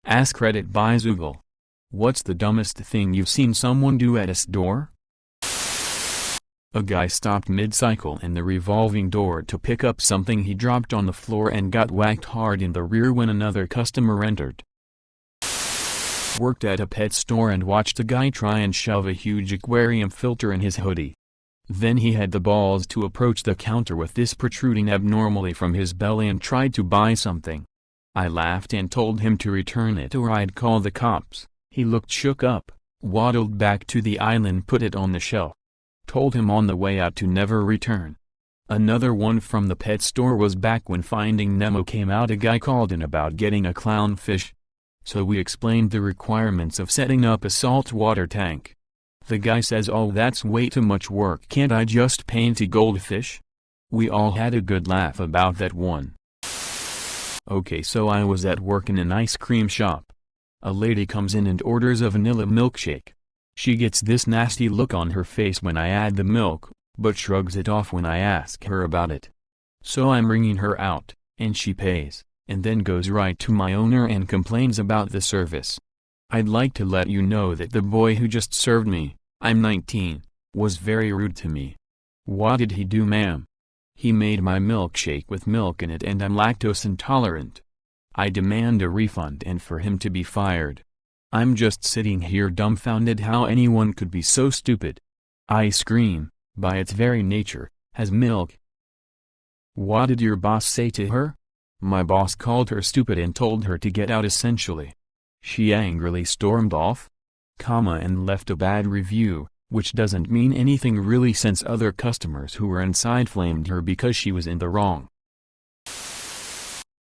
AskReddit by Zoogle. What's the dumbest thing you've seen someone do at a store? A guy stopped mid-cycle in the revolving door to pick up something he dropped on the floor and got whacked hard in the rear when another customer entered. Worked at a pet store and watched a guy try and shove a huge aquarium filter in his hoodie. Then he had the balls to approach the counter with this protruding abnormally from his belly and tried to buy something. I laughed and told him to return it or I'd call the cops. He looked shook up, waddled back to the aisle and put it on the shelf. Told him on the way out to never return. Another one from the pet store was back when Finding Nemo came out. A guy called in about getting a clownfish. So we explained the requirements of setting up a saltwater tank. The guy says, "Oh, that's way too much work. Can't I just paint a goldfish?" We all had a good laugh about that one. Okay, so I was at work in an ice cream shop. A lady comes in and orders a vanilla milkshake. She gets this nasty look on her face when I add the milk, but shrugs it off when I ask her about it. So I'm ringing her out, and she pays, and then goes right to my owner and complains about the service. I'd like to let you know that the boy who just served me, I'm 19, was very rude to me. What did he do, ma'am? He made my milkshake with milk in it and I'm lactose intolerant. I demand a refund and for him to be fired. I'm just sitting here dumbfounded how anyone could be so stupid. Ice cream, by its very nature, has milk. What did your boss say to her? My boss called her stupid and told her to get out essentially. She angrily stormed off, and left a bad review, which doesn't mean anything really since other customers who were inside flamed her because she was in the wrong.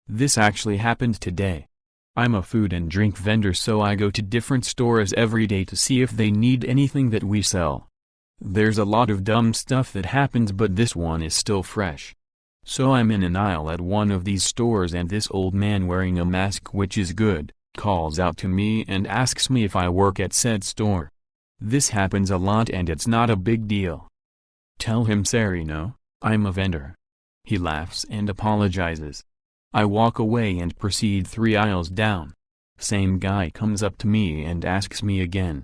This actually happened today. I'm a food and drink vendor, so I go to different stores every day to see if they need anything that we sell. There's a lot of dumb stuff that happens, but this one is still fresh. So I'm in an aisle at one of these stores and this old man wearing a mask, which is good, calls out to me and asks me if I work at said store. This happens a lot and it's not a big deal. Tell him sorry, no, I'm a vendor. He laughs and apologizes. I walk away and proceed 3 aisles down. Same guy comes up to me and asks me again.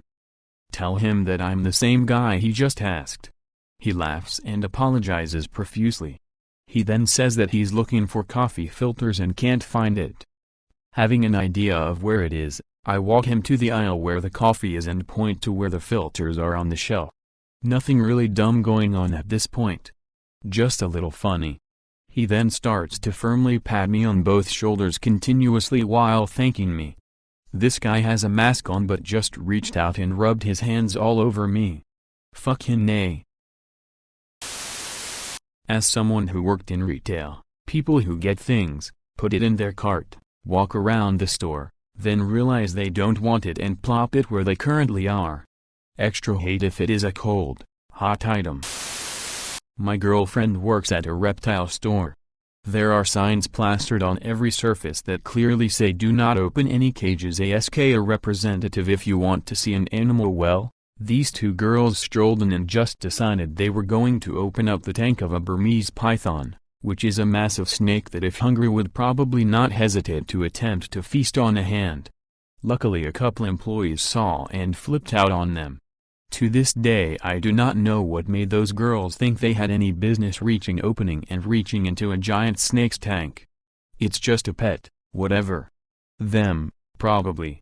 Tell him that I'm the same guy he just asked. He laughs and apologizes profusely. He then says that he's looking for coffee filters and can't find it. Having an idea of where it is, I walk him to the aisle where the coffee is and point to where the filters are on the shelf. Nothing really dumb going on at this point. Just a little funny. He then starts to firmly pat me on both shoulders continuously while thanking me. This guy has a mask on but just reached out and rubbed his hands all over me. Fucking nay. As someone who worked in retail, people who get things, put it in their cart, walk around the store, then realize they don't want it and plop it where they currently are. Extra hate if it is a cold, hot item. My girlfriend works at a reptile store. There are signs plastered on every surface that clearly say do not open any cages. Ask a representative if you want to see an animal. Well, these two girls strolled in and just decided they were going to open up the tank of a Burmese python, which is a massive snake that if hungry would probably not hesitate to attempt to feast on a hand. Luckily a couple employees saw and flipped out on them. To this day I do not know what made those girls think they had any business opening and reaching into a giant snake's tank. It's just a pet, whatever. Them, probably.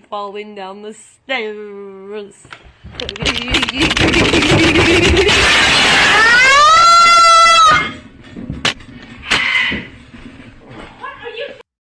Falling down the stairs.